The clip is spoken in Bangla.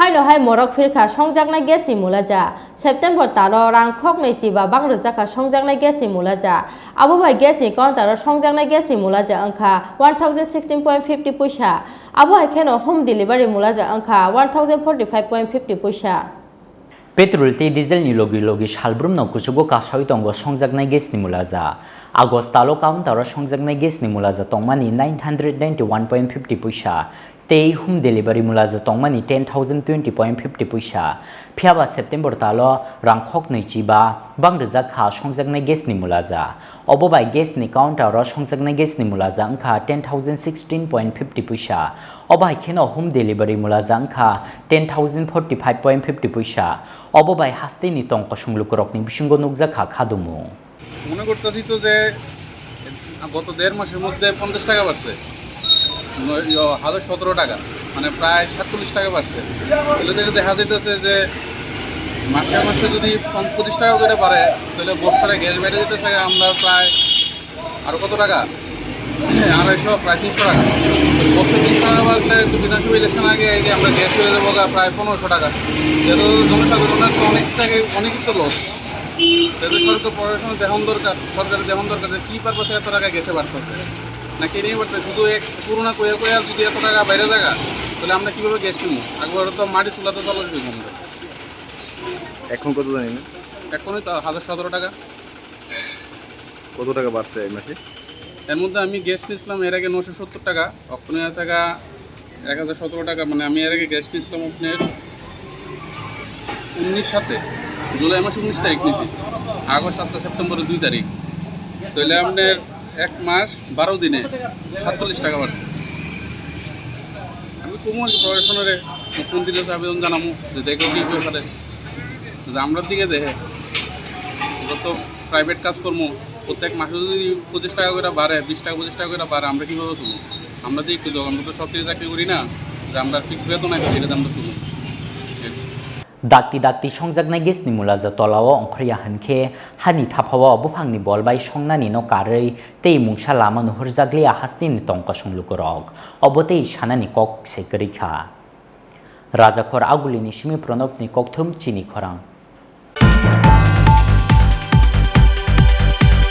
Haino hai Morok Phirkha Songjaknai Gasni Mulaja September talo rang Khorang siba bangrajaka Songjaknai Gasni Mulaja Abo bai Gasni counter Songjaknai Gasni Mulaja angka 1016.50 puisa Abo hai Haino home delivery Mulaja angka 1045.50 puisa Petrol te diesel ni logi shalbrum no kusugo kasoi tongo Songjaknai Gasni Mulaja August talo counter Songjaknai Gasni Mulaja tongmani 991.50 puisa Tei home delivery Mulaja tongmani 10,020.50 puisa Phiaba September talo rangkhok nei chiba bangreja kha Songjaknai Gasni Mulaja Obo bai Gasni counter Songjaknai Gasni Mulaja angkha 10,016.50 puisa Obai kheno home delivery Mulaja angkha 10,045.50 puisa Obo bai haste ni tong kosunglukorok ni bisingo nukja kha khadumu মনে করতেছি তো যে গত দেড় মাসের মধ্যে 50 টাকা বাড়ছে 1,017 টাকা মানে প্রায় 47 টাকা বাড়ছে তাহলে থেকে দেখা যাইতেছে যে মাসে মাসে যদি 25 টাকা করে বাড়ে তাহলে বছরে গ্যাস বেড়ে যেতেছে আমরা প্রায় আরো কত টাকা 250 প্রায় 300 টাকা বছরে 300 টাকা বাড়লে বিধানসভা ইলেকশন আগে এই যে আমরা গ্যাস চলে যাবো প্রায় 1500 টাকা যেহেতু জনসাধারণের তো অনেক কিছু লস সরকার প্রশাসন দেখান দরকার সরকারের দেখান দরকার যে কী পারপাসে এত টাকা গেছে বাড়তেছে না কে নিয়ে বাড়তেছে শুধু এক পুরোনো কয়া যদি এত টাকা বাইরে জায়গা তাহলে আমরা কীভাবে গ্যাস কিনবো একবার তো মাটি চুলাতে চলা যাবে কমবে এখন কত জানি না এখনই তো 1,017 টাকা কত টাকা বাড়ছে এই মাসে এর মধ্যে আমি গ্যাস নিয়েছিলাম এর আগে 970 টাকা অক্ষণে আছে 1,017 টাকা মানে আমি এর আগে গ্যাস নিয়েছিলাম আপনার 19 জুলাই মাসে 19 তারিখ নিয়েছি আগস্ট আজকে সেপ্টেম্বরের 2 তারিখ তাহলে আপনার 1 মাস 12 দিনে 47 টাকা বাড়ছে আমি কমন প্রশাসনের মুখ্যমন্ত্রীর কাছে আবেদন জানাবো যে দেখো কী ব্যাপারে যে আমরা দিকে দেখে যত প্রাইভেট কাজকর্ম প্রত্যেক মাসে যদি 25 টাকা করে বাড়ে 20 টাকা 25 টাকা করে বাড়ে আমরা কীভাবে শুনবো আমরা যে একটু আমরা তো সরকারি চাকরি করি না যে আমরা ফিক্স বেতন আছে সেটা আমরা শুনবো Dakti Songjaknai Gasni Mulaja tolawo ongkhriya hankhe hani thapawo buphangni bolbai songnani no karei tei mungsa lama no hurjaglia hasni ni tongka songlukorok obotei sanani kok sekrikha Rajakhor agulini simi pronobni kokthum Chini Khorang